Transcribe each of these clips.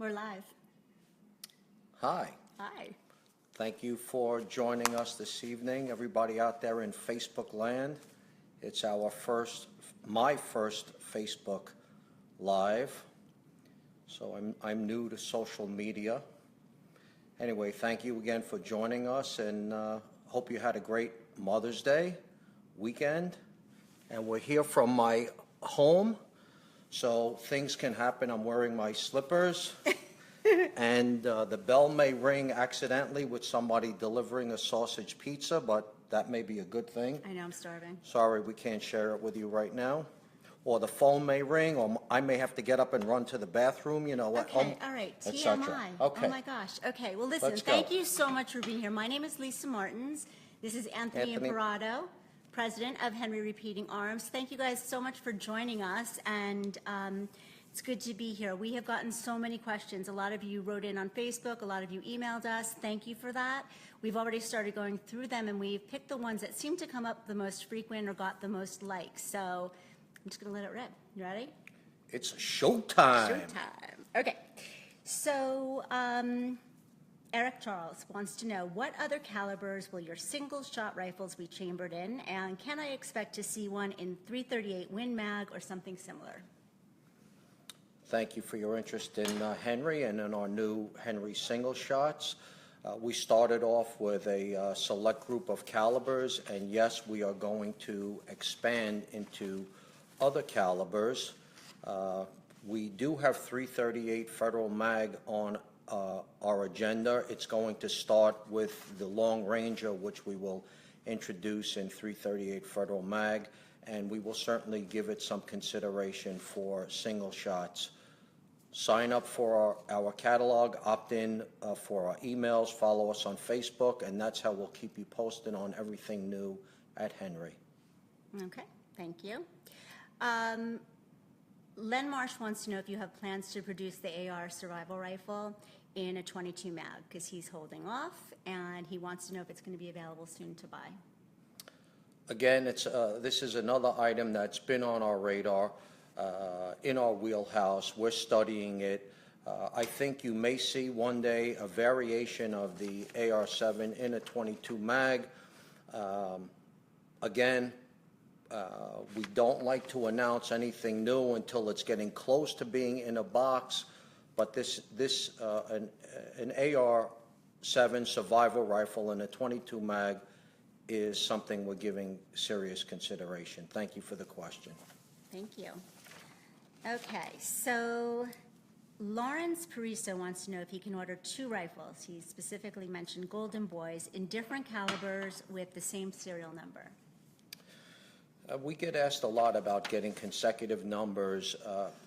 We're live. Hi. Hi. Thank you for joining us this evening, everybody out there in Facebook land. It's my first Facebook Live, so I'm new to social media. Anyway, thank you again for joining us, and hope you had a great Mother's Day weekend. And we're here from my home, so things can happen. I'm wearing my slippers. And the bell may ring accidentally with somebody delivering a sausage pizza, but that may be a good thing. I know, I'm starving. Sorry, we can't share it with you right now. Or the phone may ring, or I may have to get up and run to the bathroom, you know what. Okay, all right, TMI. Okay. Oh my gosh. Okay, well listen, thank you so much for being here. My name is Lisa Martins. This is Anthony Imparato, President of Henry Repeating Arms. Thank you guys so much for joining us, and it's good to be here. We have gotten so many questions. A lot of you wrote in on Facebook, a lot of you emailed us. Thank you for that. We've already started going through them, and we've picked the ones that seem to come up the most frequent or got the most likes. So I'm just going to let it rip. You ready? It's showtime. Showtime. Okay. So Eric Charles wants to know, what other calibers will your single-shot rifles be chambered in, and can I expect to see one in .338 Win Mag or something similar? Thank you for your interest in Henry and in our new Henry single shots. We started off with a select group of calibers, and yes, we are going to expand into other calibers. We do have .338 Federal Mag on our agenda. It's going to start with the Long Ranger, which we will introduce in .338 Federal Mag, and we will certainly give it some consideration for single shots. Sign up for our catalog, opt in for our emails, follow us on Facebook, and that's how we'll keep you posted on everything new at Henry. Okay, thank you. Len Marsh wants to know if you have plans to produce the AR survival rifle in a .22 mag, because he's holding off, and he wants to know if it's going to be available soon to buy. Again, this is another item that's been on our radar, in our wheelhouse. We're studying it. I think you may see one day a variation of the AR-7 in a .22 mag. Again, we don't like to announce anything new until it's getting close to being in a box, but an AR-7 survival rifle in a .22 mag is something we're giving serious consideration. Thank you for the question. Thank you. Okay, so Lawrence Pariso wants to know if he can order 2 rifles. He specifically mentioned Golden Boys in different calibers with the same serial number. We get asked a lot about getting consecutive numbers.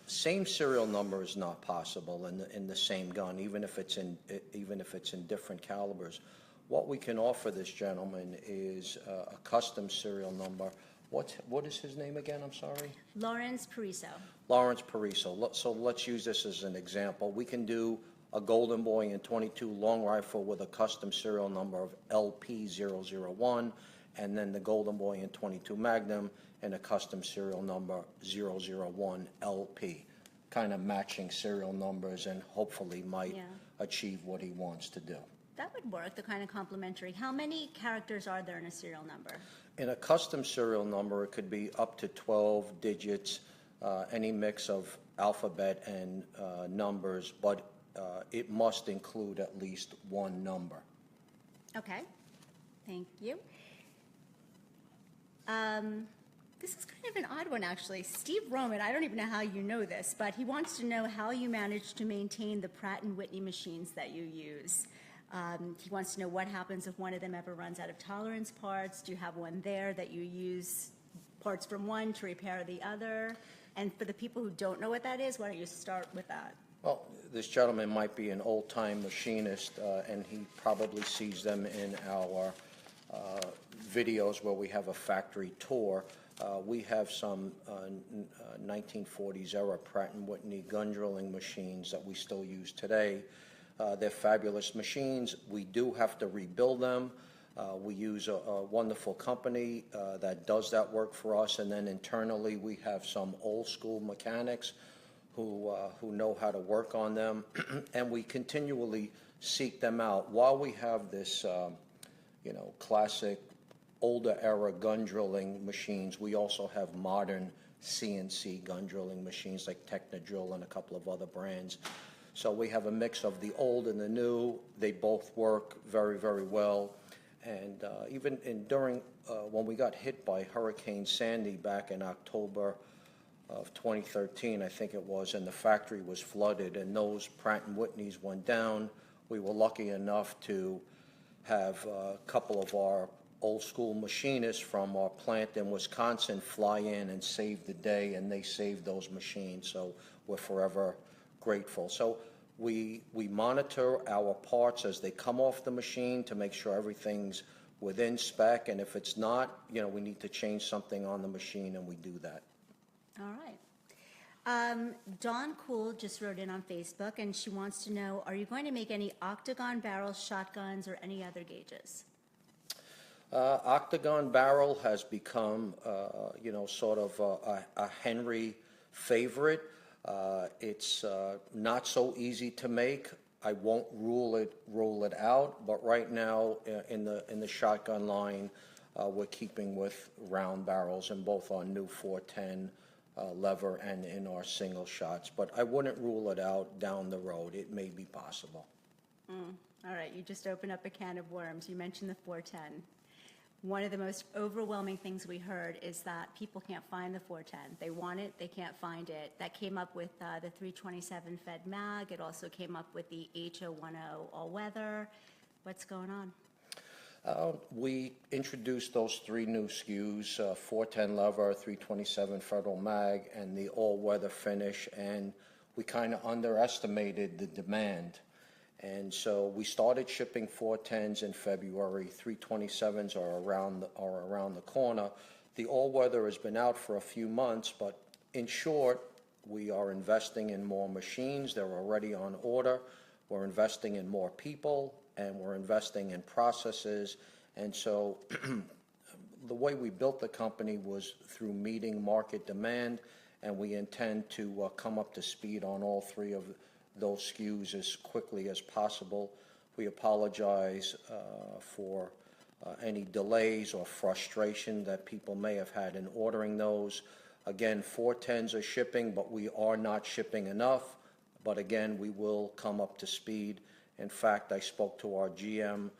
Same serial number is not possible in the same gun, even if it's in different calibers. What we can offer this gentleman is a custom serial number. What is his name again? I'm sorry. Lawrence Pariso. Lawrence Pariso. So let's use this as an example. We can do a Golden Boy in .22 long rifle with a custom serial number of LP001, and then the Golden Boy in .22 Magnum and a custom serial number 001LP, kind of matching serial numbers, and hopefully might achieve what he wants to do. That would work, the kind of complementary. How many characters are there in a serial number? In a custom serial number, it could be up to 12 digits, any mix of alphabet and numbers, but it must include at least one number. Okay, thank you. This is kind of an odd one, actually. Steve Roman, I don't even know how you know this, but he wants to know how you manage to maintain the Pratt & Whitney machines that you use. He wants to know what happens if one of them ever runs out of tolerance parts. Do you have one there that you use parts from one to repair the other? And for the people who don't know what that is, why don't you start with that? Well, this gentleman might be an old-time machinist, and he probably sees them in our videos where we have a factory tour. We have some 1940s era Pratt & Whitney gun drilling machines that we still use today. They're fabulous machines. We do have to rebuild them. We use a wonderful company that does that work for us, and then internally we have some old school mechanics who know how to work on them, and we continually seek them out. While we have this, classic older era gun drilling machines, we also have modern CNC gun drilling machines like Technodrill and a couple of other brands. So we have a mix of the old and the new. They both work very, very well. And during when we got hit by Hurricane Sandy back in October of 2013, I think it was, and the factory was flooded, and those Pratt & Whitneys went down. We were lucky enough to have a couple of our old school machinists from our plant in Wisconsin fly in and save the day, and they saved those machines, so we're forever grateful. So we monitor our parts as they come off the machine to make sure everything's within spec, and if it's not, we need to change something on the machine, and we do that. All right. Dawn Cool just wrote in on Facebook, and she wants to know, are you going to make any Octagon barrel shotguns or any other gauges? Octagon barrel has become, sort of a Henry favorite. It's not so easy to make. I won't rule it out, but right now in the shotgun line, we're keeping with round barrels in both our new 410 lever and in our single shots. But I wouldn't rule it out down the road. It may be possible. All right, you just opened up a can of worms. You mentioned the 410. One of the most overwhelming things we heard is that people can't find the 410. They want it, they can't find it. That came up with the 327 Fed Mag. It also came up with the HO10 all-weather. What's going on? We introduced those three new SKUs, 410 lever, 327 Federal Mag, and the all-weather finish, and we kind of underestimated the demand. And so we started shipping 410s in February. 327s are around the corner. The all-weather has been out for a few months, but in short, we are investing in more machines. They're already on order. We're investing in more people, and we're investing in processes. And so the way we built the company was through meeting market demand, and we intend to come up to speed on all three of those SKUs as quickly as possible. We apologize for any delays or frustration that people may have had in ordering those. Again, 410s are shipping, but we are not shipping enough. But again, we will come up to speed. In fact, I spoke to our GM,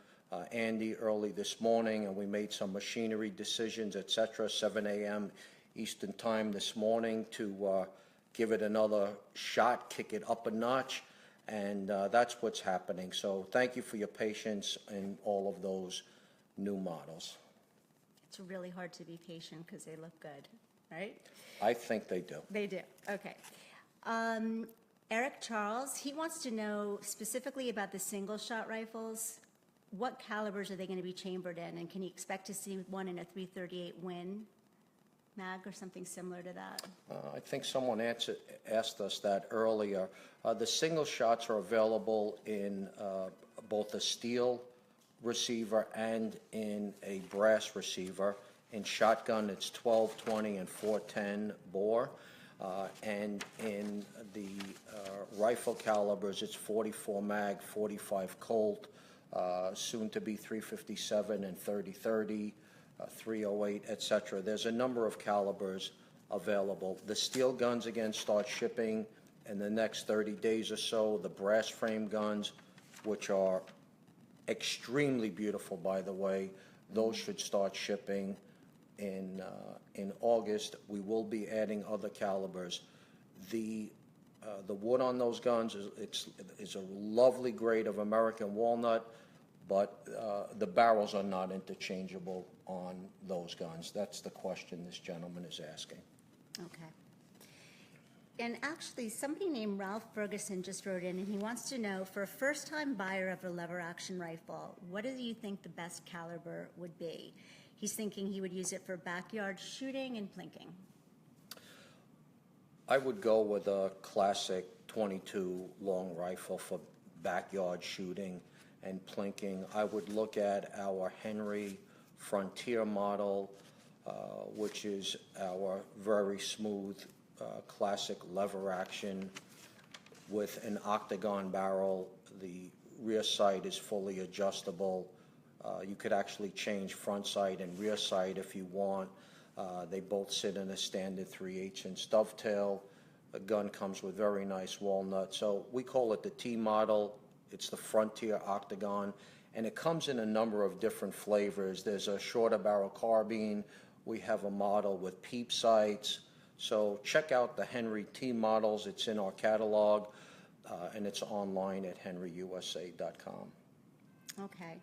Andy, early this morning, and we made some machinery decisions, etc., 7 a.m. Eastern Time this morning to give it another shot, kick it up a notch, and that's what's happening. So thank you for your patience in all of those new models. It's really hard to be patient because they look good, right? I think they do. They do, okay. Eric Charles, he wants to know specifically about the single-shot rifles. What calibers are they going to be chambered in, and can you expect to see one in a 338 Win Mag or something similar to that? I think someone asked us that earlier. The single shots are available in both a steel receiver and in a brass receiver. In shotgun, it's 12, 20, and 410 bore. And in the rifle calibers, it's 44 mag, 45 Colt, soon to be 357 and 30-30. 308, etc. There's a number of calibers available. The steel guns, again, start shipping in the next 30 days or so. The brass frame guns, which are extremely beautiful, by the way, those should start shipping in August. We will be adding other calibers. The wood on those guns is a lovely grade of American walnut, but the barrels are not interchangeable on those guns. That's the question this gentleman is asking. Okay. And actually, somebody named Ralph Ferguson just wrote in, and he wants to know, for a first-time buyer of a lever-action rifle, what do you think the best caliber would be? He's thinking he would use it for backyard shooting and plinking. I would go with a classic 22 long rifle for backyard shooting and plinking. I would look at our Henry Frontier model, which is our very smooth classic lever action with an Octagon barrel. The rear sight is fully adjustable. You could actually change front sight and rear sight if you want. They both sit in a standard 3/8" dovetail. The gun comes with very nice walnut. So we call it the T model. It's the Frontier Octagon, and it comes in a number of different flavors. There's a shorter barrel carbine. We have a model with peep sights. So check out the Henry T models. It's in our catalog, and it's online at henryusa.com. Okay.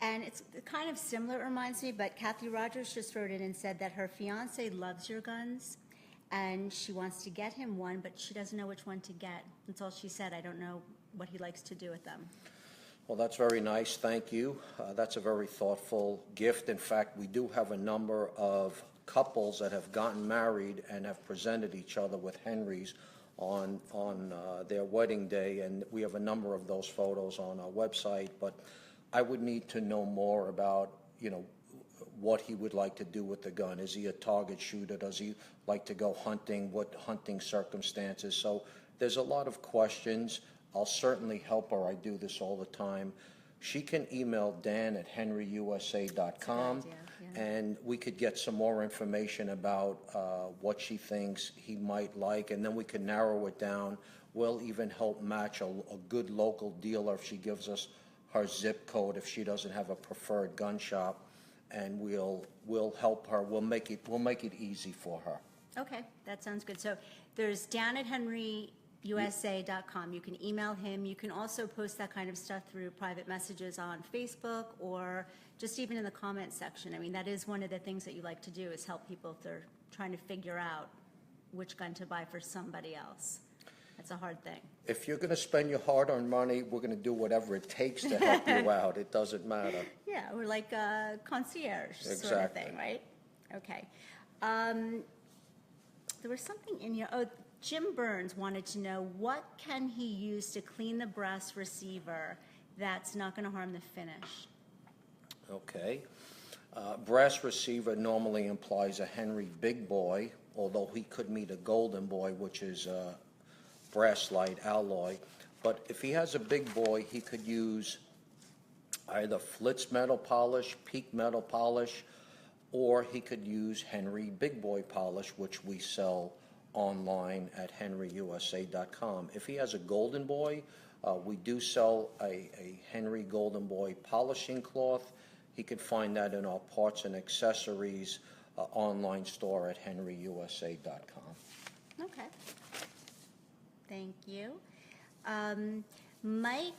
And it's kind of similar, it reminds me, but Kathy Rogers just wrote in and said that her fiance loves your guns, and she wants to get him one, but she doesn't know which one to get. That's all she said. I don't know what he likes to do with them. Well, that's very nice. Thank you. That's a very thoughtful gift. In fact, we do have a number of couples that have gotten married and have presented each other with Henrys on their wedding day, and we have a number of those photos on our website. But I would need to know more about, what he would like to do with the gun. Is he a target shooter? Does he like to go hunting? What hunting circumstances? So there's a lot of questions. I'll certainly help her. I do this all the time. She can email dan@henryusa.com, and we could get some more information about what she thinks he might like, and then we can narrow it down. We'll even help match a good local dealer if she gives us her zip code, if she doesn't have a preferred gun shop, and we'll help her. We'll make it easy for her. Okay, that sounds good. So there's dan@henryusa.com. You can email him. You can also post that kind of stuff through private messages on Facebook or just even in the comment section. I mean, that is one of the things that you like to do, is help people if they're trying to figure out which gun to buy for somebody else. That's a hard thing. If you're going to spend your hard-earned money, we're going to do whatever it takes to help you out. It doesn't matter. Yeah, we're like a concierge sort of Exactly. thing, right? Okay. There was something in here. Oh, Jim Burns wanted to know, what can he use to clean the brass receiver that's not going to harm the finish? Okay. Brass receiver normally implies a Henry big boy, although he could meet a golden boy, which is brass light alloy. But if he has a big boy, he could use either Flitz metal polish, Peak metal polish, or he could use Henry big boy polish, which we sell online at henryusa.com. If he has a golden boy, we do sell a Henry golden boy polishing cloth. He could find that in our parts and accessories online store at henryusa.com. Okay. Thank you. Mike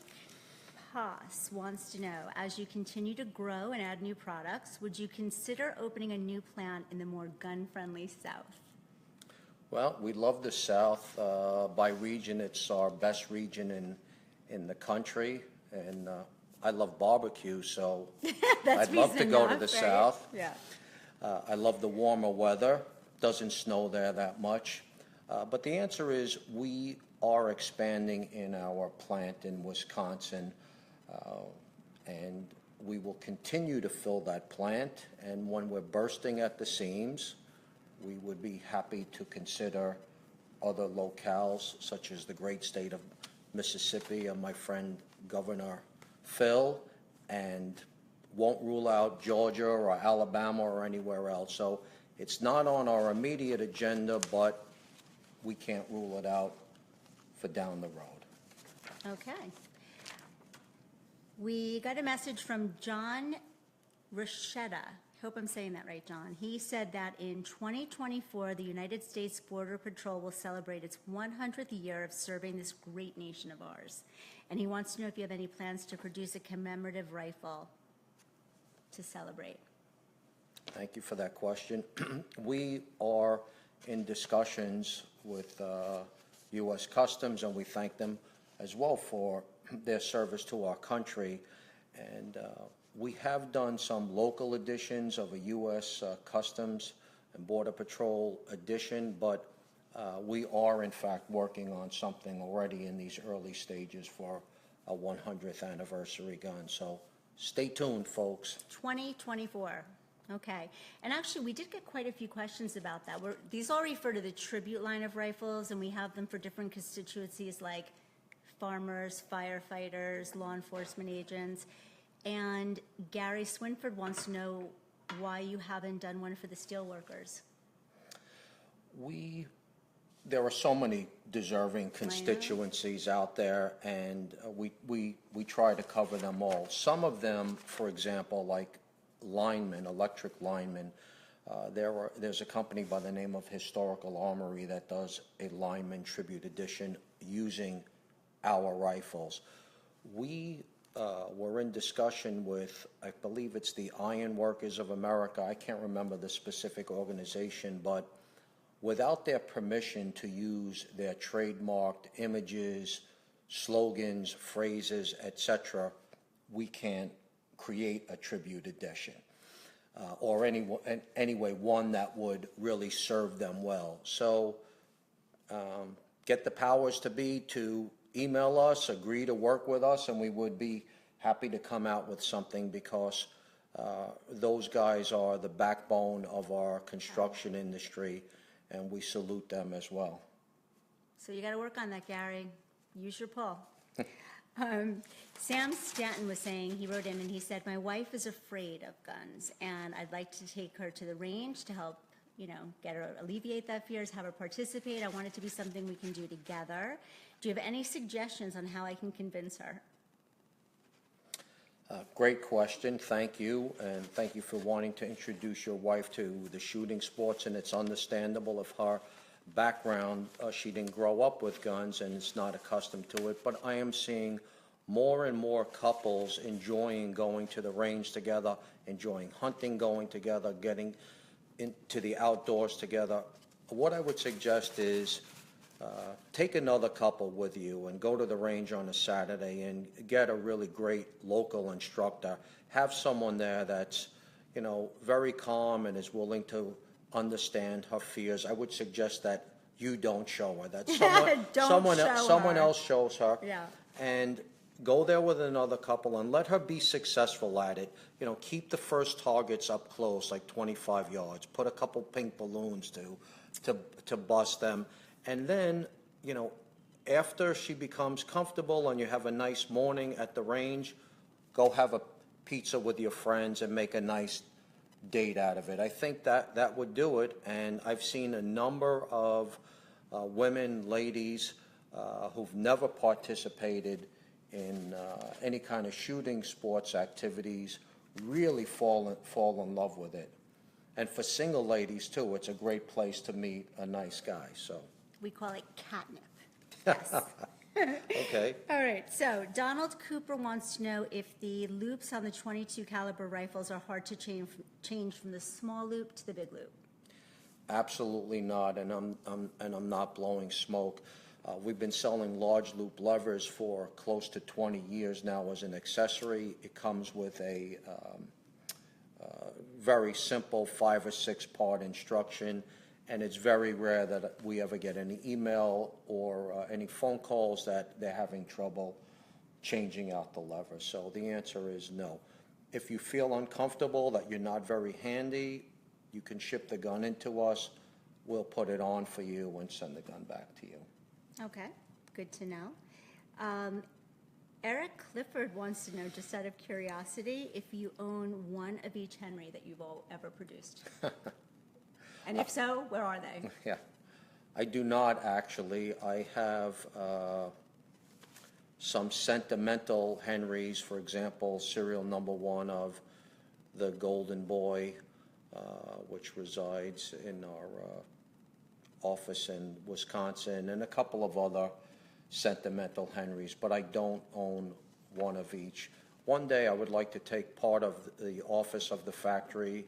Haas wants to know, as you continue to grow and add new products, would you consider opening a new plant in the more gun-friendly South? Well, we love the South. By region, it's our best region in the country, and I love barbecue, so I'd love to go to the South. Yeah. I love the warmer weather. Doesn't snow there that much. But the answer is we are expanding in our plant in Wisconsin, and we will continue to fill that plant. And when we're bursting at the seams, we would be happy to consider other locales, such as the great state of Mississippi and my friend Governor Phil, and won't rule out Georgia or Alabama or anywhere else. So it's not on our immediate agenda, but we can't rule it out for down the road. Okay. We got a message from John Rochetta. Hope I'm saying that right, John. He said that in 2024, the United States Border Patrol will celebrate its 100th year of serving this great nation of ours. And he wants to know if you have any plans to produce a commemorative rifle to celebrate. Thank you for that question. We are in discussions with U.S. Customs, and we thank them as well for their service to our country. And we have done some local editions of a U.S. Customs and Border Patrol edition, but we are, in fact, working on something already in these early stages for a 100th anniversary gun. So stay tuned, folks. 2024. Okay. And actually, we did get quite a few questions about that. These all refer to the tribute line of rifles, and we have them for different constituencies like farmers, firefighters, law enforcement agents. And Gary Swinford wants to know why you haven't done one for the steelworkers. There are so many deserving constituencies out there, and we try to cover them all. Some of them, for example, like linemen, electric linemen, there's a company by the name of Historical Armory that does a lineman tribute edition using our rifles. We were in discussion with, I believe it's the Iron Workers of America. I can't remember the specific organization, but without their permission to use their trademarked images, slogans, phrases, etc., we can't create a tribute edition, or anyway, one that would really serve them well. So get the powers to be to email us, agree to work with us, and we would be happy to come out with something, because those guys are the backbone of our construction industry, and we salute them as well. So you got to work on that, Gary. Use your pull. Sam Stanton was saying, he wrote in and he said, my wife is afraid of guns, and I'd like to take her to the range to help, get her, alleviate that fears, have her participate. I want it to be something we can do together. Do you have any suggestions on how I can convince her? Great question. Thank you. And thank you for wanting to introduce your wife to the shooting sports. And it's understandable of her background. She didn't grow up with guns and is not accustomed to it. But I am seeing more and more couples enjoying going to the range together, enjoying hunting going together, getting into the outdoors together. What I would suggest is take another couple with you and go to the range on a Saturday and get a really great local instructor. Have someone there that's, very calm and is willing to understand her fears. I would suggest that you don't show her, that someone else shows her. Yeah. And go there with another couple and let her be successful at it. Keep the first targets up close, like 25 yards. Put a couple pink balloons to bust them. And then, after she becomes comfortable and you have a nice morning at the range, go have a pizza with your friends and make a nice date out of it. I think that would do it. And I've seen a number of women, ladies, who've never participated in any kind of shooting sports activities really fall in love with it. And for single ladies, too, it's a great place to meet a nice guy. So we call it catnip. Yes. Okay. All right. So Donald Cooper wants to know if the loops on the .22 caliber rifles are hard to change from the small loop to the big loop. Absolutely not, and I'm not blowing smoke. We've been selling large loop levers for close to 20 years now as an accessory. It comes with a very simple 5 or 6 part instruction, and it's very rare that we ever get any email or any phone calls that they're having trouble changing out the lever. So the answer is no. If you feel uncomfortable, that you're not very handy, you can ship the gun into us. We'll put it on for you and send the gun back to you. Okay, good to know. Eric Clifford wants to know, just out of curiosity, if you own one of each Henry that you've ever produced. And if so, where are they? Yeah, I do not actually. I have some sentimental Henrys, for example, serial number 1 of the Golden Boy, which resides in our office in Wisconsin, and a couple of other sentimental Henrys, but I don't own one of each. One day I would like to take part of the office of the factory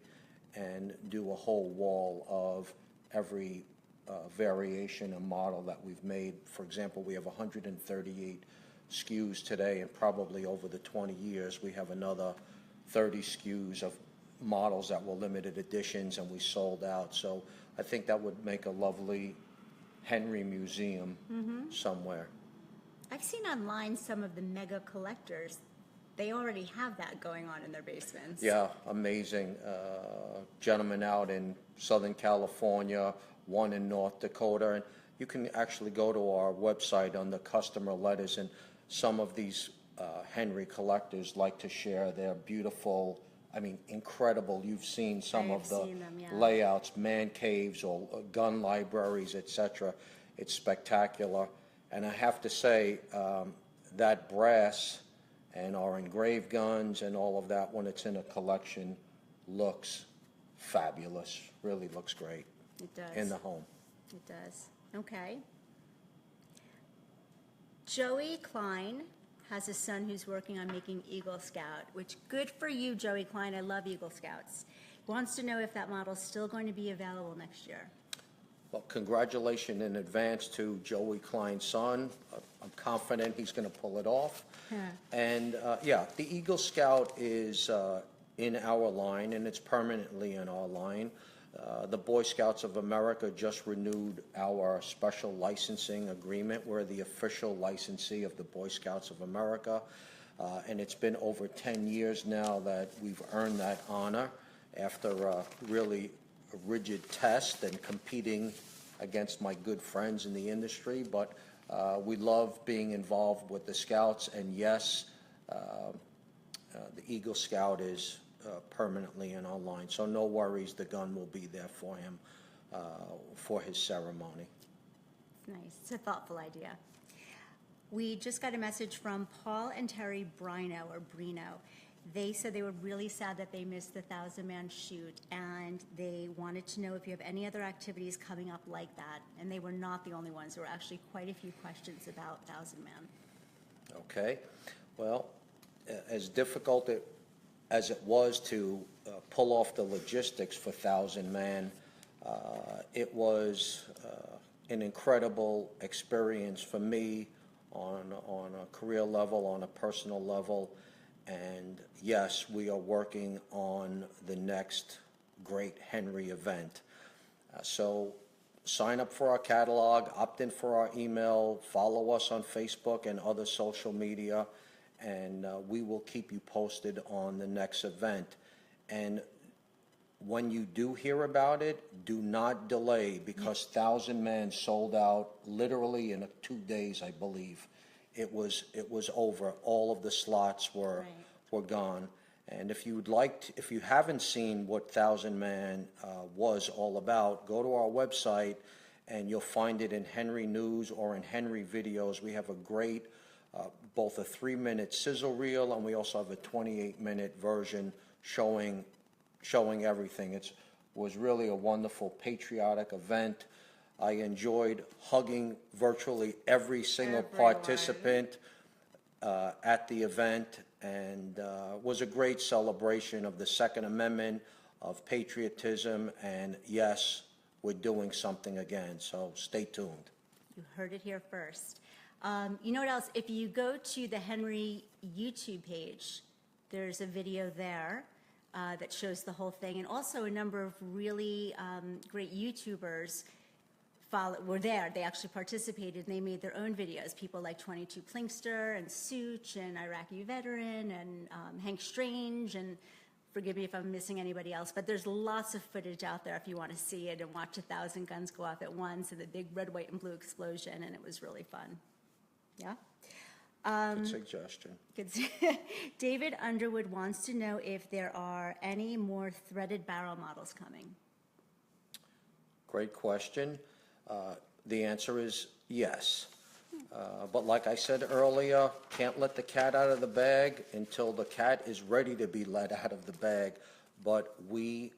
and do a whole wall of every variation and model that we've made. For example, we have 138 SKUs today, and probably over the 20 years we have another 30 SKUs of models that were limited editions and we sold out. So I think that would make a lovely Henry museum somewhere. I've seen online some of the mega collectors they already have that going on in their basements. Yeah, amazing. Gentleman out in Southern California, one in North Dakota, and you can actually go to our website on the customer letters, and some of these Henry collectors like to share their beautiful, I mean, incredible. You've seen some of the seen them, yeah. layouts, man caves or gun libraries, etc. It's spectacular. And I have to say, that brass and our engraved guns and all of that, when it's in a collection, looks fabulous. Really looks great. It does. In the home. It does. Okay. Joey Klein has a son who's working on making Eagle Scout, which good for you, Joey Klein. I love Eagle Scouts. Wants to know if that model's still going to be available next year. Well, congratulations in advance to Joey Klein's son. I'm confident he's going to pull it off. Yeah. And yeah, the Eagle Scout is in our line, and it's permanently in our line. The Boy Scouts of America just renewed our special licensing agreement. We're the official licensee of the Boy Scouts of America, and it's been over 10 years now that we've earned that honor after really a rigid test and competing against my good friends in the industry. But we love being involved with the Scouts, and yes, the Eagle Scout is permanently in our line, so no worries, the gun will be there for him for his ceremony. Nice. It's a thoughtful idea. We just got a message from Paul and Terry Brino. They said they were really sad that they missed the 1,000-man shoot, and they wanted to know if you have any other activities coming up like that. And they were not the only ones. There were actually quite a few questions about 1,000-man. Okay. Well, as difficult as it was to pull off the logistics for 1,000-man, it was an incredible experience for me on a career level, on a personal level. And yes, we are working on the next great Henry event. So sign up for our catalog, opt in for our email, follow us on Facebook and other social media, and we will keep you posted on the next event. And when you do hear about it, do not delay, because 1,000-man sold out literally in 2 days, I believe. It was over. All of the slots were gone. And if you haven't seen what 1,000-man was all about, go to our website and you'll find it in Henry News or in Henry Videos. We have a great, both a 3-minute sizzle reel, and we also have a 28-minute version showing everything. It was really a wonderful patriotic event. I enjoyed hugging virtually every single participant at the event, and was a great celebration of the Second Amendment, of patriotism, and yes, we're doing something again, so stay tuned. You heard it here first. You know what else? If you go to the Henry YouTube page, there's a video there that shows the whole thing, and also a number of really great YouTubers were there. They actually participated, and they made their own videos. People like 22 Plinkster and Such and Iraqi Veteran and Hank Strange, and forgive me if I'm missing anybody else, but there's lots of footage out there if you want to see it and watch 1,000 guns go off at once and the big red, white, and blue explosion, and it was really fun. Yeah? Good suggestion. David Underwood wants to know if there are any more threaded barrel models coming. Great question. The answer is yes. But like I said earlier, can't let the cat out of the bag until the cat is ready to be let out of the bag. But we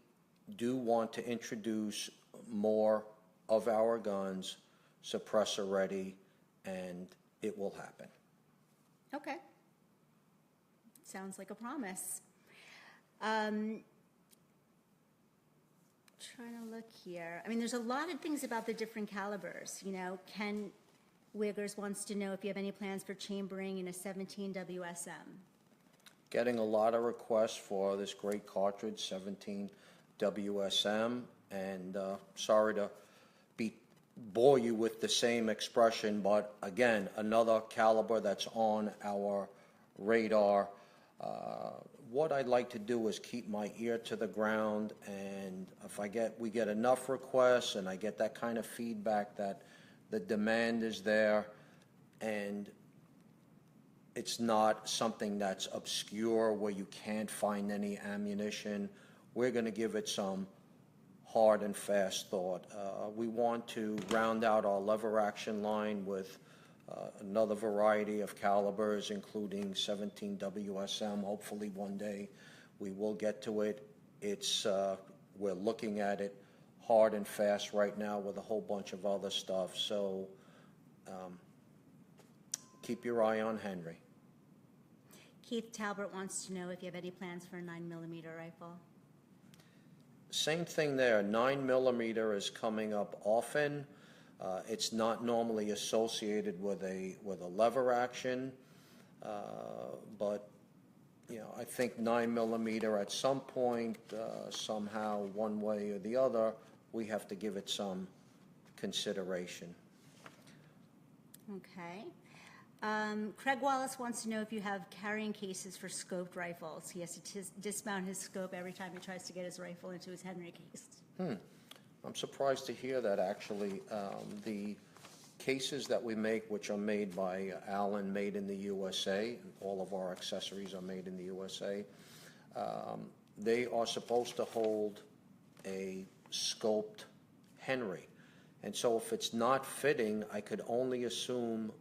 do want to introduce more of our guns, suppressor ready, and it will happen. Okay. Sounds like a promise. Trying to look here. I mean, there's a lot of things about the different calibers. You know, Ken Wiggers wants to know if you have any plans for chambering in a 17 WSM. Getting a lot of requests for this great cartridge, 17 WSM, and sorry to bore you with the same expression, but again, another caliber that's on our radar. What I'd like to do is keep my ear to the ground, and if we get enough requests and I get that kind of feedback that the demand is there and it's not something that's obscure where you can't find any ammunition, we're going to give it some hard and fast thought. We want to round out our lever action line with another variety of calibers, including 17 WSM. Hopefully one day we will get to it. We're looking at it hard and fast right now with a whole bunch of other stuff. So keep your eye on Henry. Keith Talbert wants to know if you have any plans for a 9mm rifle. Same thing there. 9mm is coming up often. It's not normally associated with a lever action, but I think 9mm at some point, somehow, one way or the other, we have to give it some consideration. Okay. Craig Wallace wants to know if you have carrying cases for scoped rifles. He has to dismount his scope every time he tries to get his rifle into his Henry case. I'm surprised to hear that, actually. The cases that we make, which are made by Allen, made in the USA, and all of our accessories are made in the USA, they are supposed to hold a scoped Henry. And so if it's not fitting, I could only assume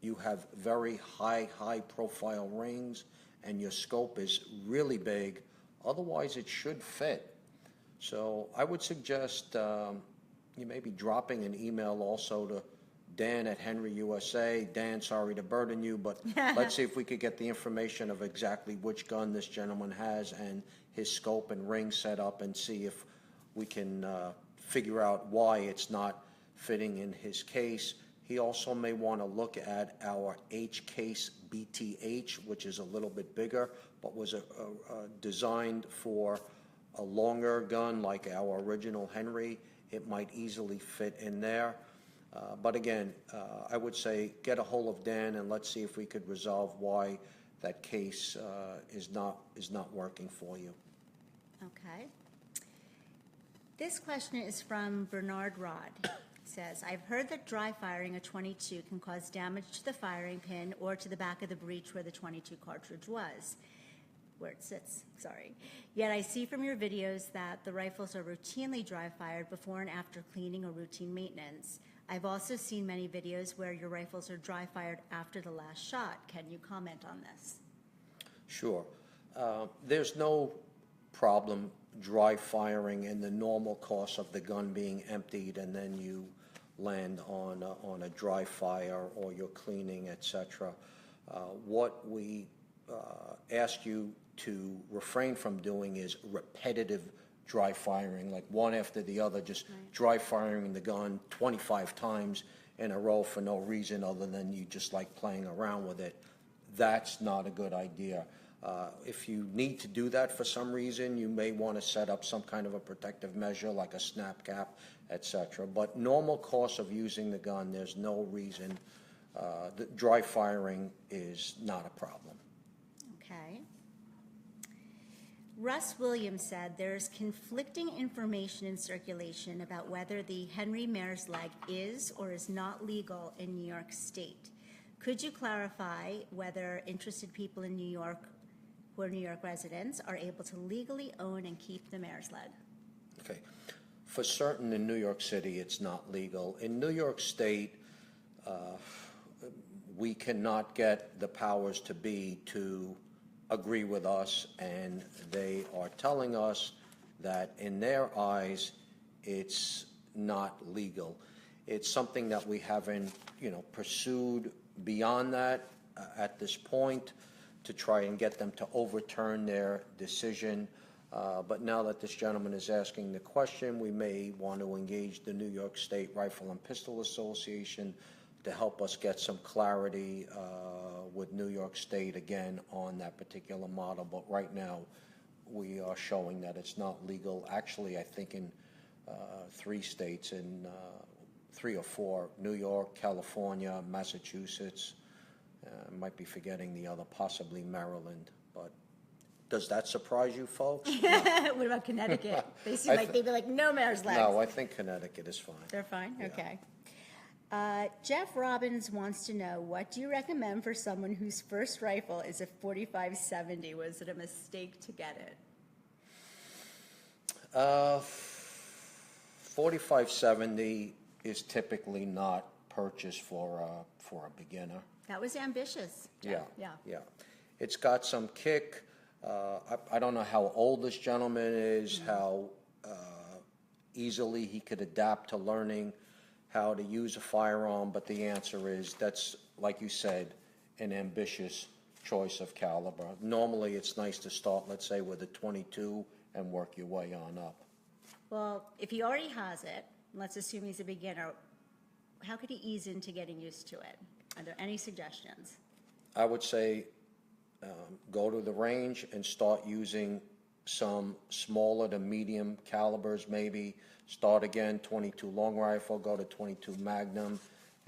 you have very high profile rings and your scope is really big. Otherwise, it should fit. So I would suggest you may be dropping an email also to Dan at Henry USA. Dan, sorry to burden you, but let's see if we could get the information of exactly which gun this gentleman has and his scope and ring set up, and see if we can figure out why it's not fitting in his case. He also may want to look at our H-Case BTH, which is a little bit bigger, but was designed for a longer gun like our original Henry. It might easily fit in there. But again, I would say get a hold of Dan and let's see if we could resolve why that case is not working for you. Okay. This question is from Bernard Rod. Says, I've heard that dry firing a .22 can cause damage to the firing pin or to the back of the breech where the .22 cartridge was, where it sits, sorry. Yet I see from your videos that the rifles are routinely dry fired before and after cleaning or routine maintenance. I've also seen many videos where your rifles are dry fired after the last shot. Can you comment on this? Sure. There's no problem dry firing in the normal course of the gun being emptied and then you land on a dry fire or you're cleaning, etc. What we ask you to refrain from doing is repetitive dry firing, like one after the other, just dry firing the gun 25 times in a row for no reason other than you just like playing around with it. That's not a good idea. If you need to do that for some reason, you may want to set up some kind of a protective measure like a snap cap, etc. But normal course of using the gun, there's no reason. The dry firing is not a problem. Okay. Russ Williams said there's conflicting information in circulation about whether the Henry mare's leg is or is not legal in New York State. Could you clarify whether interested people in New York who are New York residents are able to legally own and keep the mare's leg? Okay. For certain in New York City, it's not legal. In New York State, we cannot get the powers to be to agree with us, and they are telling us that in their eyes, it's not legal. It's something that we haven't, pursued beyond that at this point to try and get them to overturn their decision. But now that this gentleman is asking the question, we may want to engage the New York State Rifle and Pistol Association to help us get some clarity with New York State again on that particular model. But right now, we are showing that it's not legal. Actually, I think in 3 states, in 3 or 4, New York, California, Massachusetts, might be forgetting the other, possibly Maryland. But does that surprise you folks? What about Connecticut? They seem like they'd be like, no mare's legs. No, I think Connecticut is fine. They're fine? Yeah. Okay. Jeff Robbins wants to know, what do you recommend for someone whose first rifle is a 45-70? Was it a mistake to get it? 45-70 is typically not purchased for a beginner. That was ambitious. Yeah, Yeah. yeah. It's got some kick. I don't know how old this gentleman is, how easily he could adapt to learning how to use a firearm, but the answer is that's, like you said, an ambitious choice of caliber. Normally, it's nice to start, let's say, with a 22 and work your way on up. Well, if he already has it, let's assume he's a beginner, how could he ease into getting used to it? Are there any suggestions? I would say go to the range and start using some smaller to medium calibers, maybe. Start again, 22 long rifle, go to 22 Magnum,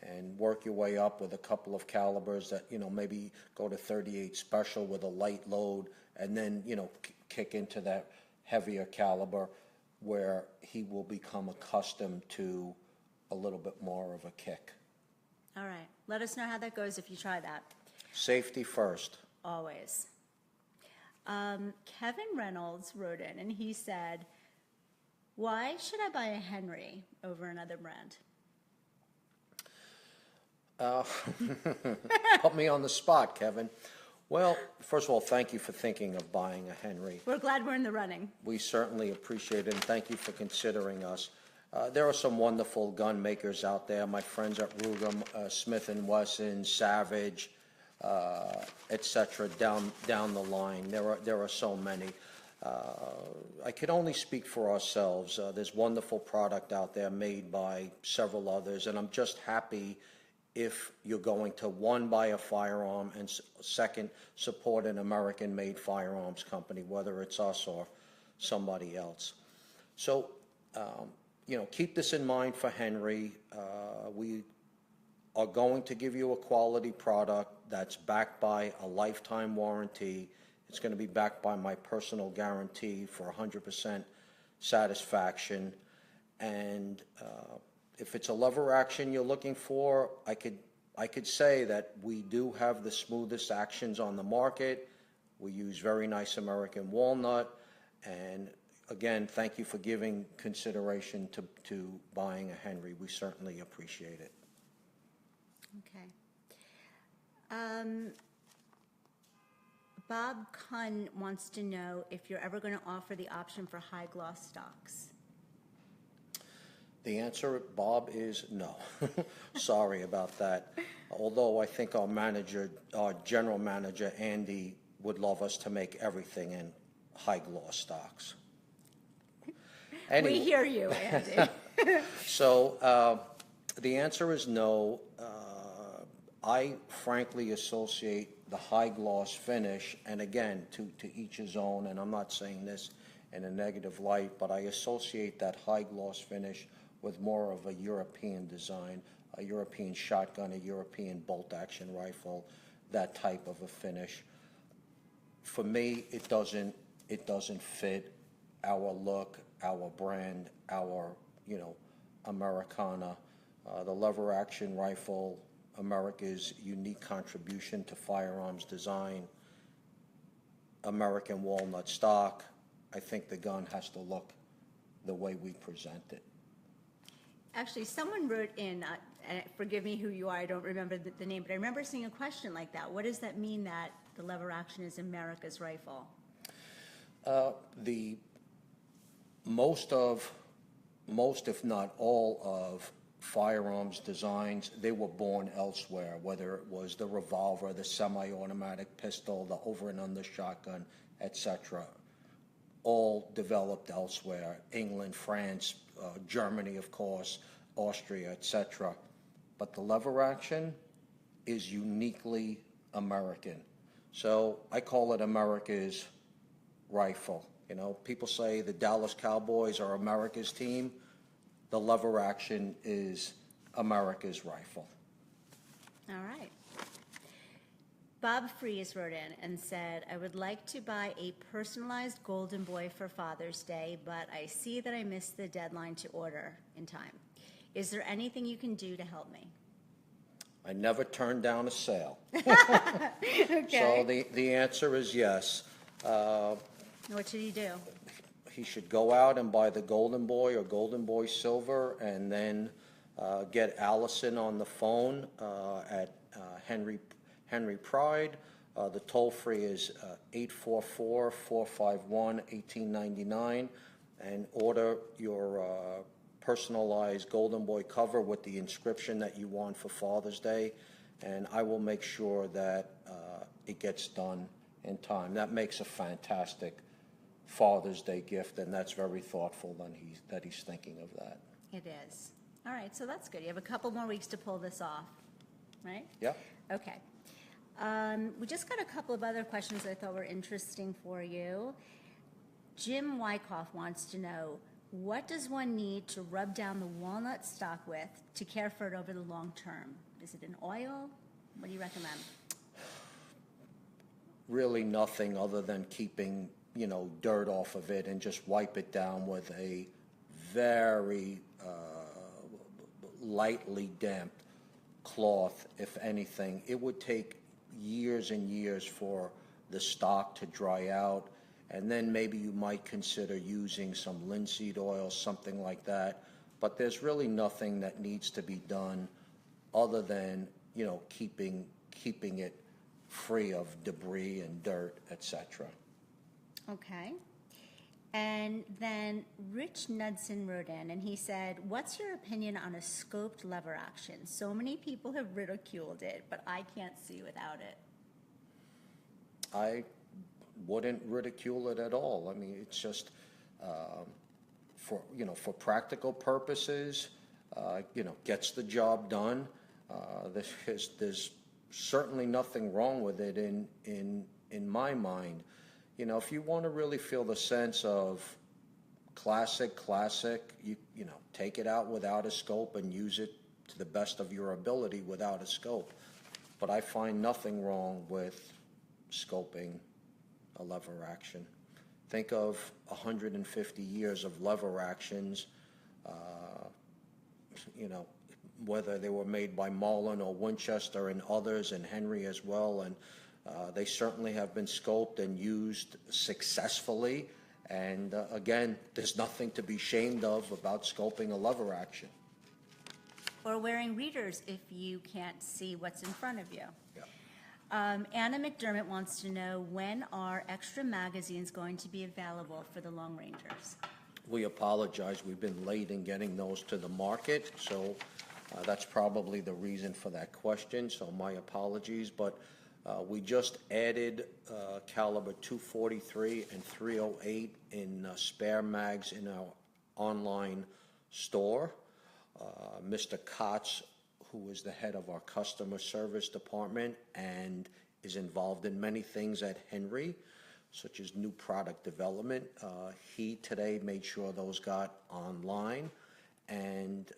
and work your way up with a couple of calibers that, maybe go to 38 Special with a light load, and then, kick into that heavier caliber where he will become accustomed to a little bit more of a kick. All right. Let us know how that goes if you try that. Safety first. Always. Kevin Reynolds wrote in and he said, why should I buy a Henry over another brand? Put me on the spot, Kevin. Well, first of all, thank you for thinking of buying a Henry. We're glad we're in the running. We certainly appreciate it, and thank you for considering us. There are some wonderful gun makers out there. My friends at Ruger, Smith & Wesson, Savage, etc. Down the line. There are so many. I could only speak for ourselves. There's wonderful product out there made by several others, and I'm just happy if you're going to, one, buy a firearm, and second, support an American-made firearms company, whether it's us or somebody else. So, keep this in mind for Henry. We are going to give you a quality product that's backed by a lifetime warranty. It's going to be backed by my personal guarantee for 100% satisfaction. And if it's a lever action you're looking for, I could say that we do have the smoothest actions on the market. We use very nice American walnut. And again, thank you for giving consideration to buying a Henry. We certainly appreciate it. Okay. Bob Kunn wants to know if you're ever going to offer the option for high gloss stocks. The answer, Bob, is no. Sorry about that. Although I think our general manager, Andy, would love us to make everything in high gloss stocks. Anyway. We hear you, Andy. So the answer is no. I frankly associate the high gloss finish, and again, to each his own, and I'm not saying this in a negative light, but I associate that high gloss finish with more of a European design, a European shotgun, a European bolt action rifle, that type of a finish. For me, it doesn't fit our look, our brand, our, Americana. The lever action rifle, America's unique contribution to firearms design, American walnut stock. I think the gun has to look the way we present it. Actually, someone wrote in, and forgive me who you are, I don't remember the name, but I remember seeing a question like that. What does that mean that the lever action is America's rifle? Most, if not all, of firearms designs, they were born elsewhere, whether it was the revolver, the semi-automatic pistol, the over and under shotgun, etc. All developed elsewhere, England, France, Germany, of course, Austria, etc. But the lever action is uniquely American. So I call it America's rifle. People say the Dallas Cowboys are America's team. The lever action is America's rifle. All right. Bob Fries wrote in and said, I would like to buy a personalized Golden Boy for Father's Day, but I see that I missed the deadline to order in time. Is there anything you can do to help me? I never turned down a sale. Okay. So the answer is yes. What should he do? He should go out and buy the Golden Boy or Golden Boy Silver, and then get Allison on the phone at Henry Pride. The toll-free is 844-451-1899, and order your personalized Golden Boy cover with the inscription that you want for Father's Day, and I will make sure that it gets done in time. That makes a fantastic Father's Day gift, and that's very thoughtful that he's thinking of that. It is. All right, so that's good. You have a couple more weeks to pull this off, right? Yeah. Okay. We just got a couple of other questions I thought were interesting for you. Jim Wyckoff wants to know, what does one need to rub down the walnut stock with to care for it over the long term? Is it an oil? What do you recommend? Really nothing other than keeping, dirt off of it, and just wipe it down with a very lightly damped cloth, if anything. It would take years and years for the stock to dry out, and then maybe you might consider using some linseed oil, something like that. But there's really nothing that needs to be done other than, keeping it free of debris and dirt, etc. Okay. And then Rich Knudsen wrote in and he said, what's your opinion on a scoped lever action? So many people have ridiculed it, but I can't see without it. I wouldn't ridicule it at all. I mean, it's just for practical purposes, gets the job done. There's certainly nothing wrong with it in my mind. If you want to really feel the sense of classic, you take it out without a scope and use it to the best of your ability without a scope. But I find nothing wrong with scoping a lever action. Think of 150 years of lever actions, whether they were made by Mullen or Winchester and others, and Henry as well, and they certainly have been scoped and used successfully. And again, there's nothing to be ashamed of about scoping a lever action. Or wearing readers if you can't see what's in front of you. Yeah. Anna McDermott wants to know, when are extra magazines going to be available for the Long Rangers? We apologize. We've been late in getting those to the market, so that's probably the reason for that question, so my apologies. But we just added caliber 243 and 308 in spare mags in our online store. Mr. Kotz, who is the head of our customer service department and is involved in many things at Henry, such as new product development, he today made sure those got online, and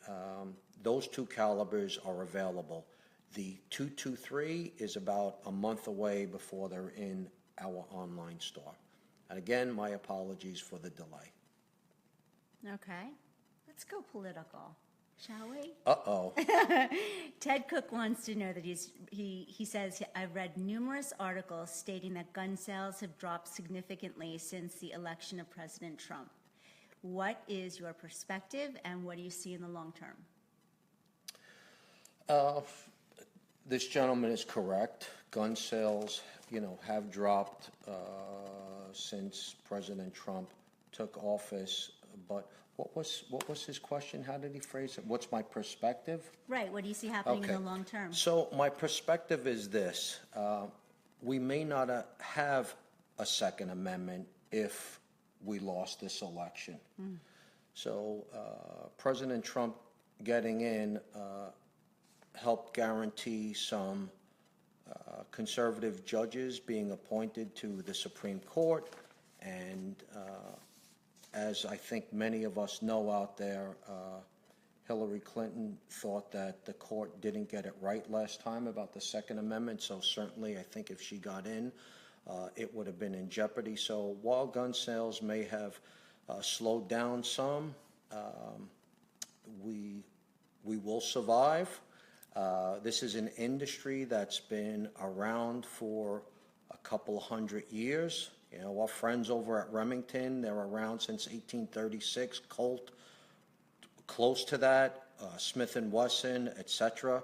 those two calibers are available. The 223 is about a month away before they're in our online store. And again, my apologies for the delay. Okay, let's go political, shall we? Uh-oh. Ted Cook wants to know that he says, I've read numerous articles stating that gun sales have dropped significantly since the election of President Trump. What is your perspective, and what do you see in the long term? This gentleman is correct. Gun sales, have dropped since President Trump took office. But what was his question? How did he phrase it? What's my perspective? Right. What do you see happening in the long term? So my perspective is this: we may not have a Second Amendment if we lost this election. So President Trump getting in helped guarantee some conservative judges being appointed to the Supreme Court, and as I think many of us know out there, Hillary Clinton thought that the court didn't get it right last time about the Second Amendment, so certainly I think if she got in, it would have been in jeopardy. So while gun sales may have slowed down some, we will survive. This is an industry that's been around for a couple hundred years. You know, our friends over at Remington, they're around since 1836. Colt, close to that, Smith & Wesson, etc.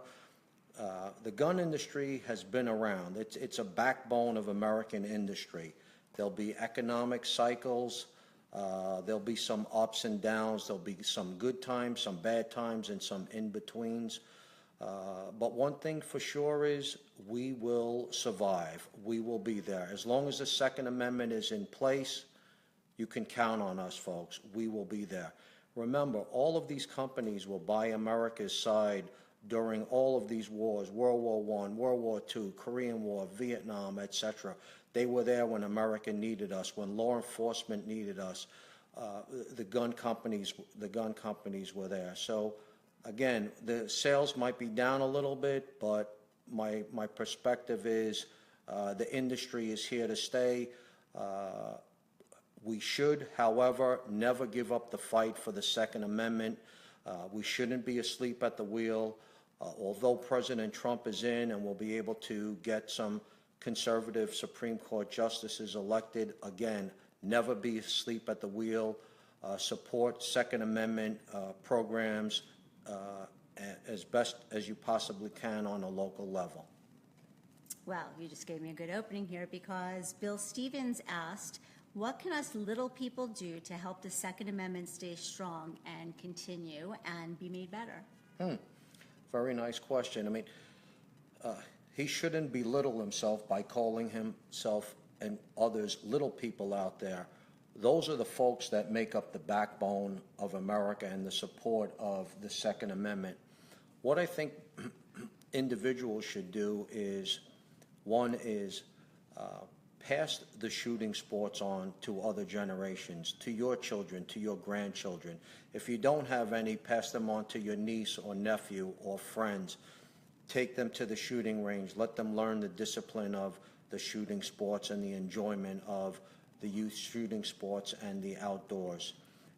The gun industry has been around. It's a backbone of American industry. There'll be economic cycles. There'll be some ups and downs. There'll be some good times, some bad times, and some in-betweens. But one thing for sure is we will survive. We will be there. As long as the Second Amendment is in place, you can count on us, folks. We will be there. Remember, all of these companies were by America's side during all of these wars, World War I, World War II, Korean War, Vietnam, etc. They were there when America needed us, when law enforcement needed us. The gun companies were there. So again, the sales might be down a little bit, but my perspective is the industry is here to stay. We should, however, never give up the fight for the Second Amendment. We shouldn't be asleep at the wheel. Although President Trump is in and will be able to get some conservative Supreme Court justices elected, again, never be asleep at the wheel. Support Second Amendment programs as best as you possibly can on a local level. Well, you just gave me a good opening here because Bill Stevens asked, what can us little people do to help the Second Amendment stay strong and continue and be made better? Very nice question. I mean, he shouldn't belittle himself by calling himself and others little people out there. Those are the folks that make up the backbone of America and the support of the Second Amendment. What I think individuals should do is, one is pass the shooting sports on to other generations, to your children, to your grandchildren. If you don't have any, pass them on to your niece or nephew or friends. Take them to the shooting range. Let them learn the discipline of the shooting sports and the enjoyment of the youth shooting sports and the outdoors.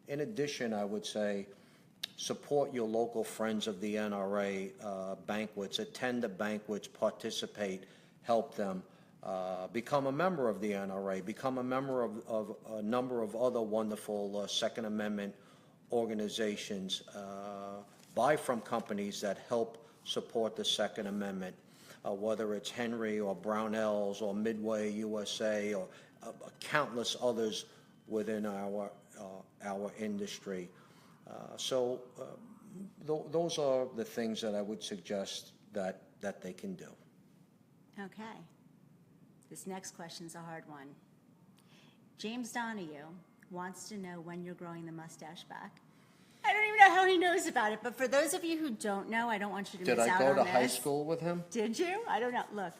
In addition, I would say support your local Friends of the NRA banquets. Attend the banquets, participate, help them. Become a member of the NRA, become a member of a number of other wonderful Second Amendment organizations. Buy from companies that help support the Second Amendment, whether it's Henry or Brownells or Midway USA or countless others within our industry. Those are the things that I would suggest that they can do. Okay. This next question is a hard one. James Donahue wants to know when you're growing the mustache back. I don't even know how he knows about it, but for those of you who don't know, I don't want you to miss out on this. Did I go to high school with him? Did you? I don't know. Look,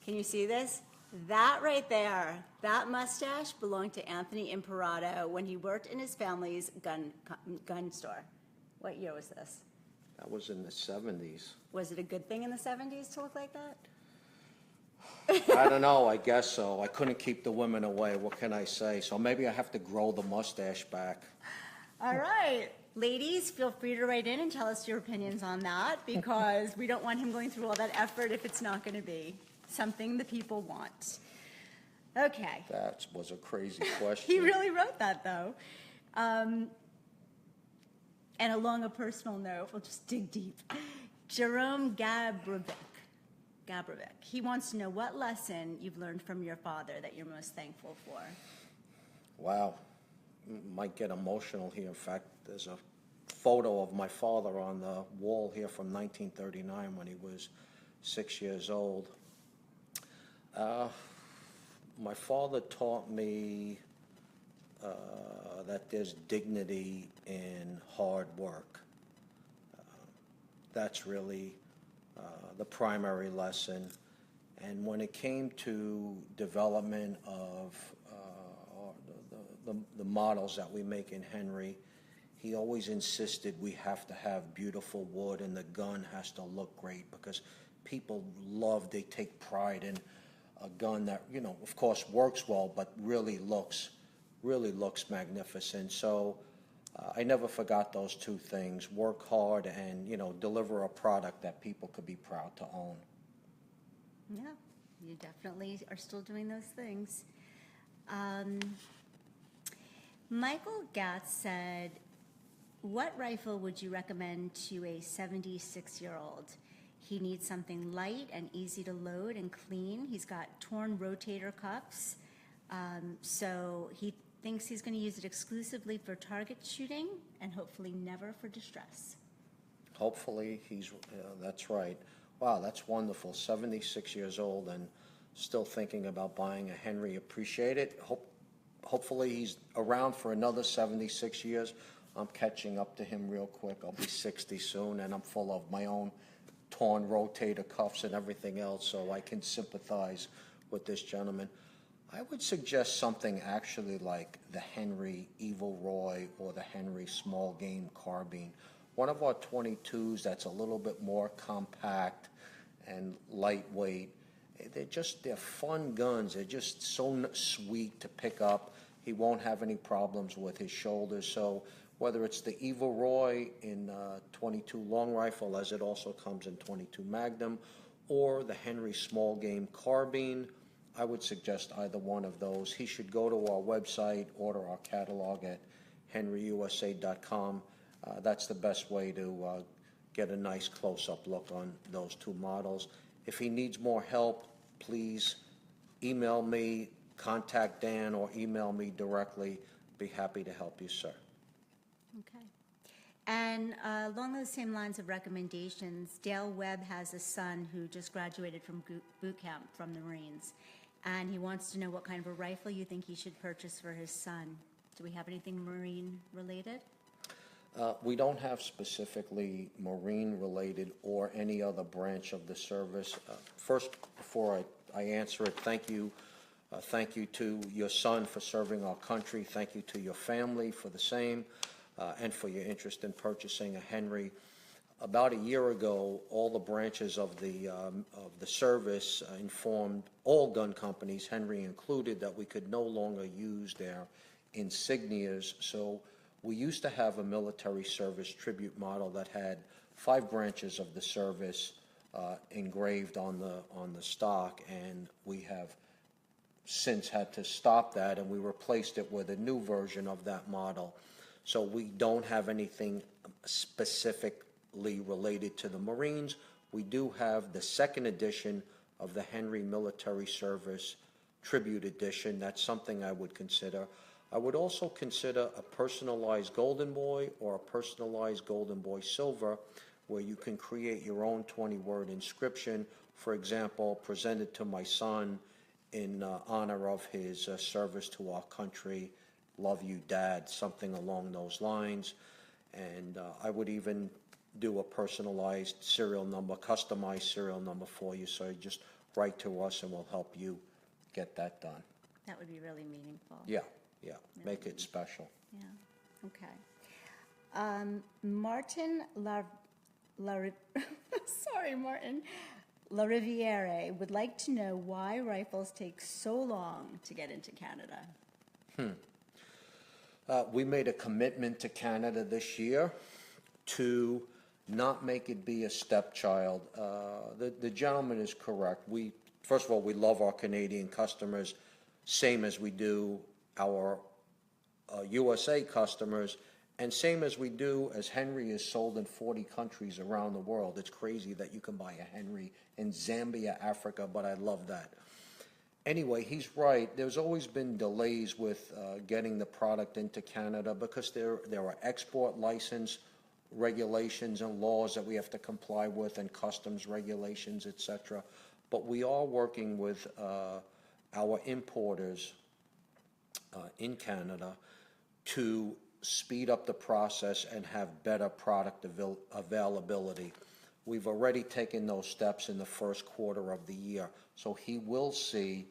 can you see this? That right there, that mustache belonged to Anthony Imperato when he worked in his family's gun store. What year was this? That was in the 70s. Was it a good thing in the 70s to look like that? I don't know, I guess so. I couldn't keep the women away, what can I say? So maybe I have to grow the mustache back. All right. Ladies, feel free to write in and tell us your opinions on that because we don't want him going through all that effort if it's not going to be something the people want. Okay. That was a crazy question. He really wrote that, though. And along a personal note, we'll just dig deep. Jerome Gabrovic. He wants to know what lesson you've learned from your father that you're most thankful for. Wow. Might get emotional here. In fact, there's a photo of my father on the wall here from 1939 when he was 6 years old. My father taught me that there's dignity in hard work. That's really the primary lesson. And when it came to development of the models that we make in Henry, he always insisted we have to have beautiful wood and the gun has to look great, because people they take pride in a gun that, of course works well, but really looks magnificent. So I never forgot those two things: work hard and, deliver a product that people could be proud to own. Yeah, you definitely are still doing those things. Michael Gatz said, what rifle would you recommend to a 76-year-old? He needs something light and easy to load and clean. He's got torn rotator cuffs, so he thinks he's going to use it exclusively for target shooting and hopefully never for distress. Hopefully that's right. Wow, that's wonderful. 76 years old and still thinking about buying a Henry. Appreciate it. Hopefully he's around for another 76 years. I'm catching up to him real quick. I'll be 60 soon, and I'm full of my own torn rotator cuffs and everything else, so I can sympathize with this gentleman. I would suggest something actually like the Henry Evil Roy or the Henry Small Game Carbine. One of our 22s that's a little bit more compact and lightweight. They're fun guns. They're just so sweet to pick up. He won't have any problems with his shoulders. So whether it's the Evil Roy in 22 long rifle, as it also comes in 22 Magnum, or the Henry Small Game Carbine, I would suggest either one of those. He should go to our website, order our catalog at henryusa.com. That's the best way to get a nice close-up look on those two models. If he needs more help, please email me, contact Dan, or email me directly. Be happy to help you, sir. Okay. And along those same lines of recommendations, Dale Webb has a son who just graduated from boot camp from the Marines, and he wants to know what kind of a rifle you think he should purchase for his son. Do we have anything Marine related? We don't have specifically Marine related or any other branch of the service. First, before I answer it, thank you. Thank you to your son for serving our country. Thank you to your family for the same, and for your interest in purchasing a Henry. About a year ago, all the branches of the service informed all gun companies, Henry included, that we could no longer use their insignias. So we used to have a military service tribute model that had 5 branches of the service engraved on the stock, and we have since had to stop that, and we replaced it with a new version of that model. So we don't have anything specifically related to the Marines. We do have the second edition of the Henry Military Service Tribute Edition. That's something I would consider. I would also consider a personalized Golden Boy or a personalized Golden Boy Silver, where you can create your own 20-word inscription. For example, presented to my son in honor of his service to our country. Love you, Dad, something along those lines. And I would even do a personalized serial number, customized serial number for you. So you just write to us and we'll help you get that done. That would be really meaningful. Yeah. Make it special. Yeah, okay. Martin Martin LaRiviere would like to know why rifles take so long to get into Canada. We made a commitment to Canada this year to not make it be a stepchild. The gentleman is correct. First of all, we love our Canadian customers, same as we do our USA customers, and same as we do as Henry is sold in 40 countries around the world. It's crazy that you can buy a Henry in Zambia, Africa, but I love that. Anyway, he's right. There's always been delays with getting the product into Canada because there are export license regulations and laws that we have to comply with, and customs regulations, etc. But we are working with our importers in Canada to speed up the process and have better product availability. We've already taken those steps in the first quarter of the year, so he will see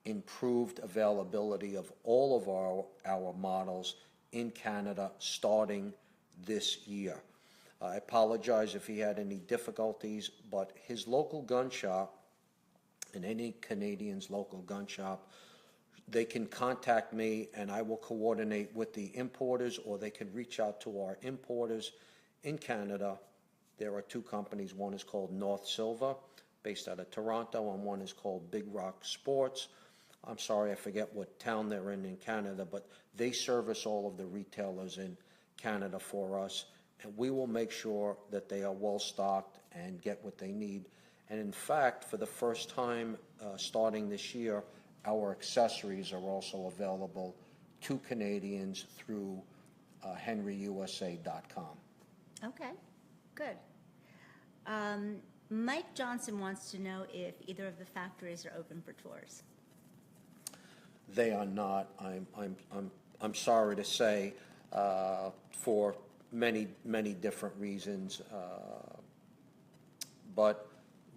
improved availability of all of our models in Canada starting this year. I apologize if he had any difficulties, but his local gun shop, and any Canadian's local gun shop, they can contact me and I will coordinate with the importers, or they can reach out to our importers in Canada. There are two companies. One is called North Silver, based out of Toronto, and one is called Big Rock Sports. I'm sorry, I forget what town they're in Canada, but they service all of the retailers in Canada for us, and we will make sure that they are well stocked and get what they need. And in fact, for the first time starting this year, our accessories are also available to Canadians through henryusa.com. Okay, good. Mike Johnson wants to know if either of the factories are open for tours. They are not. I'm sorry to say, for many different reasons. But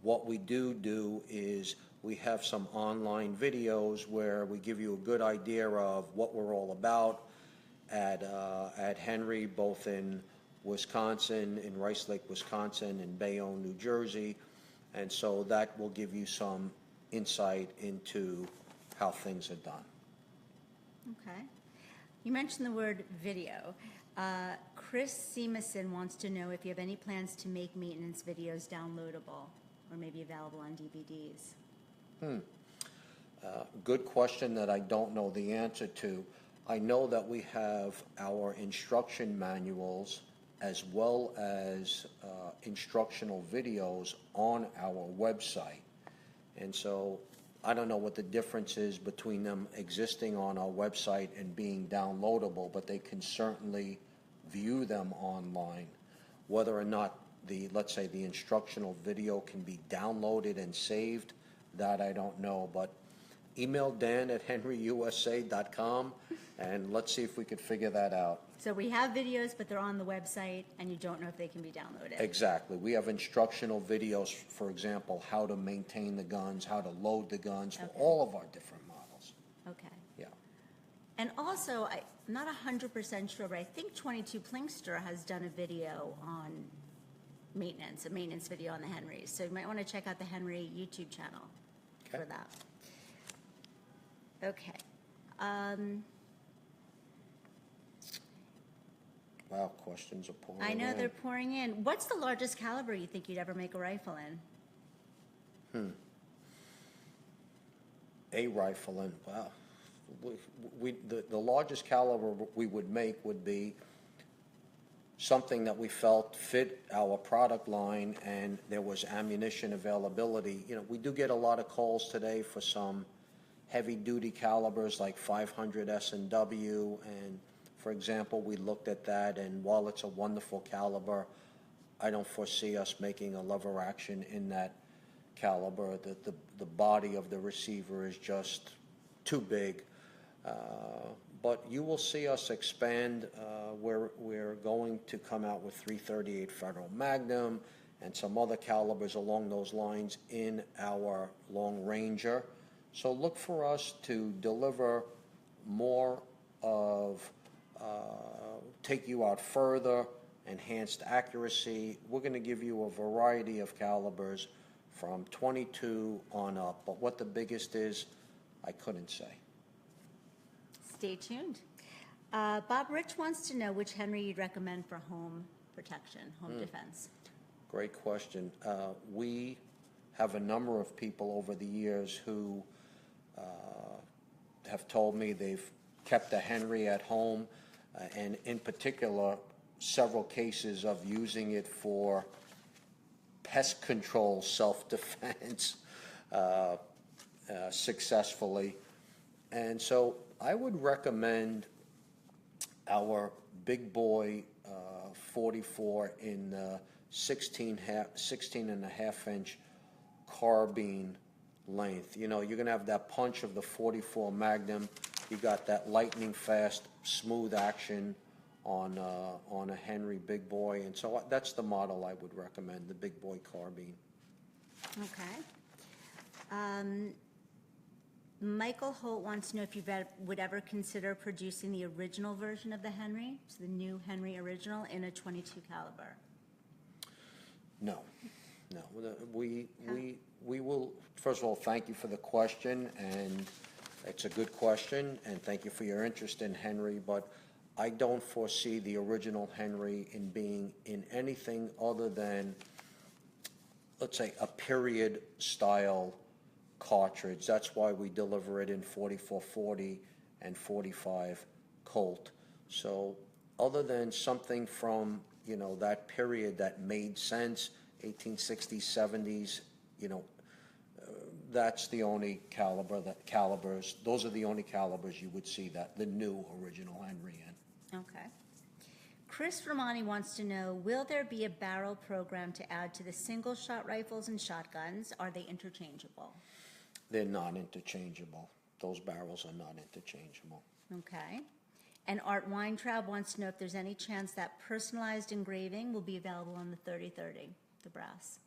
what we do is we have some online videos where we give you a good idea of what we're all about at Henry, both in Wisconsin, in Rice Lake, Wisconsin, and Bayonne, New Jersey. And so that will give you some insight into how things are done. Okay. You mentioned the word video. Chris Seamison wants to know if you have any plans to make maintenance videos downloadable or maybe available on DVDs. Good question that I don't know the answer to. I know that we have our instruction manuals as well as instructional videos on our website. And so I don't know what the difference is between them existing on our website and being downloadable, but they can certainly view them online. Whether or not let's say the instructional video can be downloaded and saved, that I don't know, but email Dan at henryusa.com and let's see if we could figure that out. So we have videos, but they're on the website and you don't know if they can be downloaded. Exactly. We have instructional videos, for example, how to maintain the guns, how to load the guns for all of our different models. Okay. Yeah. And also, I'm not 100% sure, but I think 22 Plinkster has done a video on maintenance, a maintenance video on the Henrys. So you might want to check out the Henry YouTube channel for that. Okay. Wow, questions are pouring in. I know they're pouring in. What's the largest caliber you think you'd ever make a rifle in? A rifle in, wow. The largest caliber we would make would be something that we felt fit our product line and there was ammunition availability. You know, we do get a lot of calls today for some heavy duty calibers like 500 S&W, and for example, we looked at that, and while it's a wonderful caliber, I don't foresee us making a lever action in that caliber. The body of the receiver is just too big. But you will see us expand. We're going to come out with .338 Federal Magnum and some other calibers along those lines in our Long Ranger. So look for us to deliver more of, take you out further, enhanced accuracy. We're going to give you a variety of calibers from 22 on up. But what the biggest is, I couldn't say. Stay tuned. Bob Rich wants to know which Henry you'd recommend for home protection, home defense. Great question. We have a number of people over the years who have told me they've kept a Henry at home, and in particular, several cases of using it for pest control, self-defense successfully. And so I would recommend our big boy 44 in 16 and a half inch carbine length. You know, you're going to have that punch of the 44 Magnum. You got that lightning fast, smooth action on a Henry big boy, and so that's the model I would recommend, the big boy carbine. Okay. Michael Holt wants to know if you would ever consider producing the original version of the Henry, so the new Henry original, in a .22 caliber. No. We will, first of all, thank you for the question, and it's a good question, and thank you for your interest in Henry, but I don't foresee the original Henry in being in anything other than, let's say, a period style cartridge. That's why we deliver it in 4440 and 45 Colt. So other than something from, that period that made sense, 1860s, 70s, that's the only calibers, those are the only calibers you would see that the new original Henry in. Okay. Chris Romani wants to know, will there be a barrel program to add to the single shot rifles and shotguns? Are they interchangeable? They're not interchangeable. Those barrels are not interchangeable. Okay. And Art Weintraub wants to know if there's any chance that personalized engraving will be available on the 3030, the brass.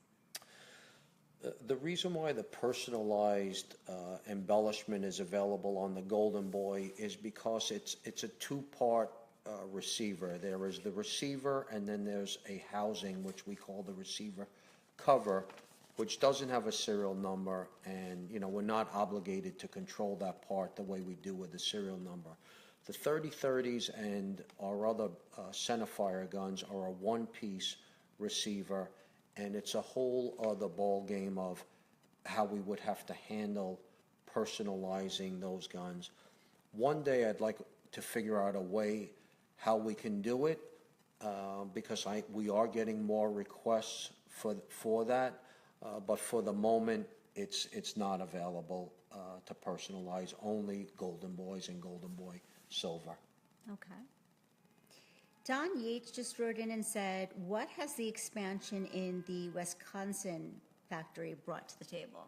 The reason why the personalized embellishment is available on the Golden Boy is because it's a two-part receiver. There is the receiver, and then there's a housing, which we call the receiver cover, which doesn't have a serial number, and we're not obligated to control that part the way we do with the serial number. The 3030s and our other centerfire guns are a one-piece receiver, and it's a whole other ball game of how we would have to handle personalizing those guns. One day I'd like to figure out a way how we can do it, because we are getting more requests for that, but for the moment it's not available to personalize, only Golden Boys and Golden Boy Silver. Okay. Don Yates just wrote in and said, what has the expansion in the Wisconsin factory brought to the table?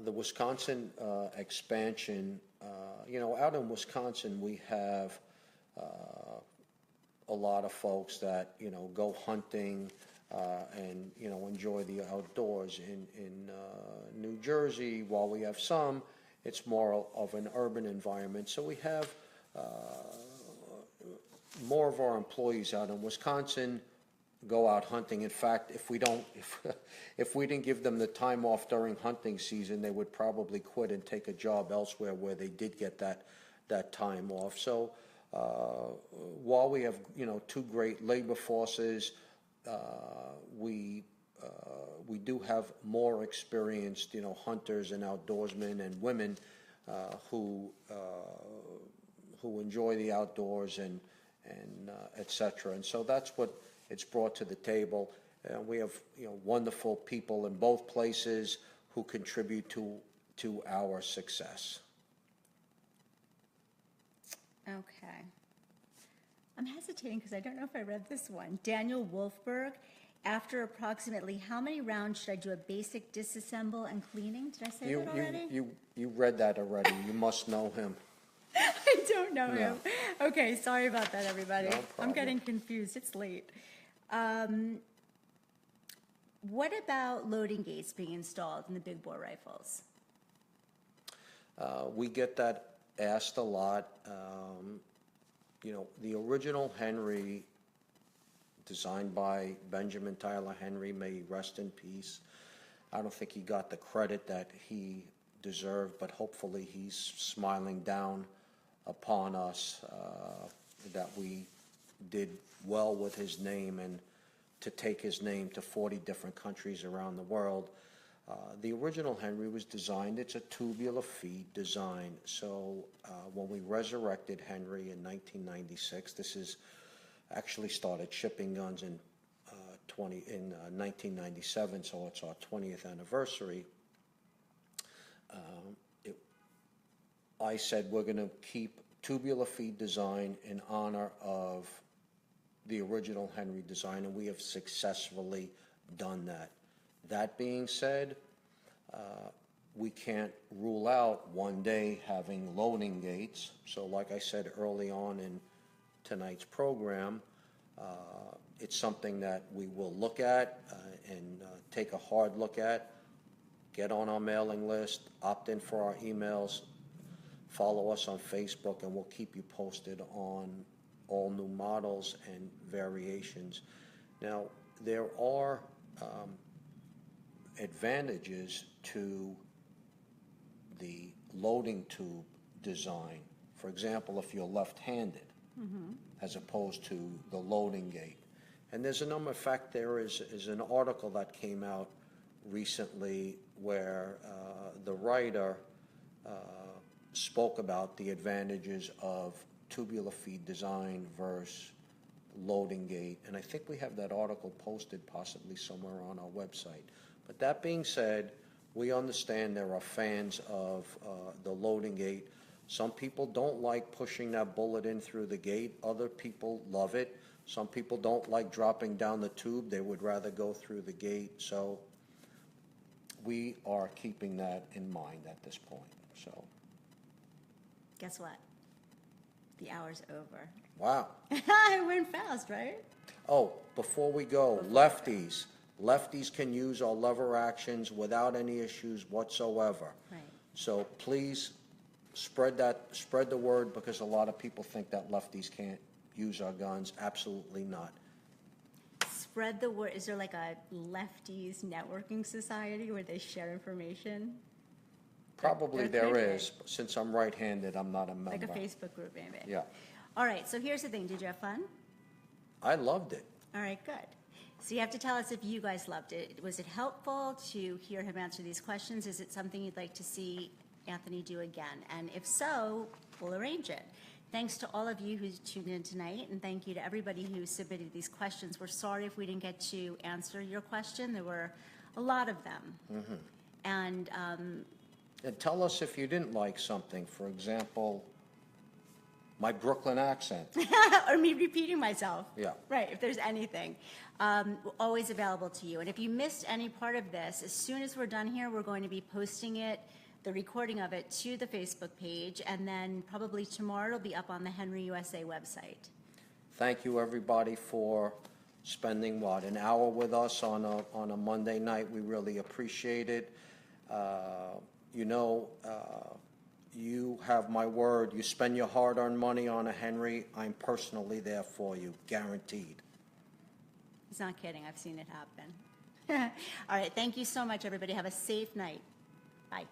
The Wisconsin expansion, out in Wisconsin we have a lot of folks that, go hunting and, enjoy the outdoors. In New Jersey, while we have some, it's more of an urban environment. So we have more of our employees out in Wisconsin go out hunting. In fact, if we didn't give them the time off during hunting season, they would probably quit and take a job elsewhere where they did get that time off. So while we have two great labor forces, we do have more experienced hunters and outdoorsmen and women who enjoy the outdoors and etc. And so that's what it's brought to the table. We have wonderful people in both places who contribute to our success. Okay. I'm hesitating because I don't know if I read this one. Daniel Wolfberg, after approximately how many rounds should I do a basic disassemble and cleaning? Did I say that already? You read that already. You must know him. I don't know him. Okay, sorry about that, everybody. No I'm getting confused. It's late. What about loading gates being installed in the big bore rifles? We get that asked a lot. The original Henry, designed by Benjamin Tyler Henry, may he rest in peace. I don't think he got the credit that he deserved, but hopefully he's smiling down upon us that we did well with his name, and to take his name to 40 different countries around the world. The original Henry was designed, it's a tubular feed design. So when we resurrected Henry in 1996, this is actually started shipping guns in 1997, so it's our 20th anniversary. I said we're going to keep tubular feed design in honor of the original Henry design, and we have successfully done that. That being said, we can't rule out one day having loading gates. So like I said early on in tonight's program, it's something that we will look at and take a hard look at. get on our mailing list, opt in for our emails, follow us on Facebook, and we'll keep you posted on all new models and variations. Now, there are advantages to the loading tube design. For example, if you're left-handed, as opposed to the loading gate. And there's a number, in fact, there is an article that came out recently where the writer spoke about the advantages of tubular feed design versus loading gate. And I think we have that article posted possibly somewhere on our website. But that being said, we understand there are fans of the loading gate. Some people don't like pushing that bullet in through the gate. Other people love it. Some people don't like dropping down the tube. They would rather go through the gate. So we are keeping that in mind at this point. So Guess what? The hour's over. wow. It went fast, right? Oh, before we go, lefties. Lefties can use our lever actions without any issues whatsoever. Right. So please spread the word, because a lot of people think that lefties can't use our guns. Absolutely not. Spread the word. Is there like a lefties networking society where they share information? Probably There there could be. is. But since I'm right-handed, I'm not a member. Like a Facebook group, maybe. Yeah. All right, so here's the thing. Did you have fun? I loved it. All right, good. So you have to tell us if you guys loved it. Was it helpful to hear him answer these questions? Is it something you'd like to see Anthony do again? And if so, we'll arrange it. Thanks to all of you who tuned in tonight, and thank you to everybody who submitted these questions. We're sorry if we didn't get to answer your question. There were a lot of them. And And tell us if you didn't like something. For example, my Brooklyn accent. or me repeating myself. Yeah. Right, if there's anything. Always available to you. And if you missed any part of this, as soon as we're done here, we're going to be posting it, the recording of it, to the Facebook page, and then probably tomorrow it'll be up on the Henry USA website. Thank you, everybody, for spending, an hour with us on a Monday night. We really appreciate it. You have my word. You spend your hard-earned money on a Henry, I'm personally there for you, guaranteed. He's not kidding. I've seen it happen. All right, thank you so much, everybody. Have a safe night. Bye.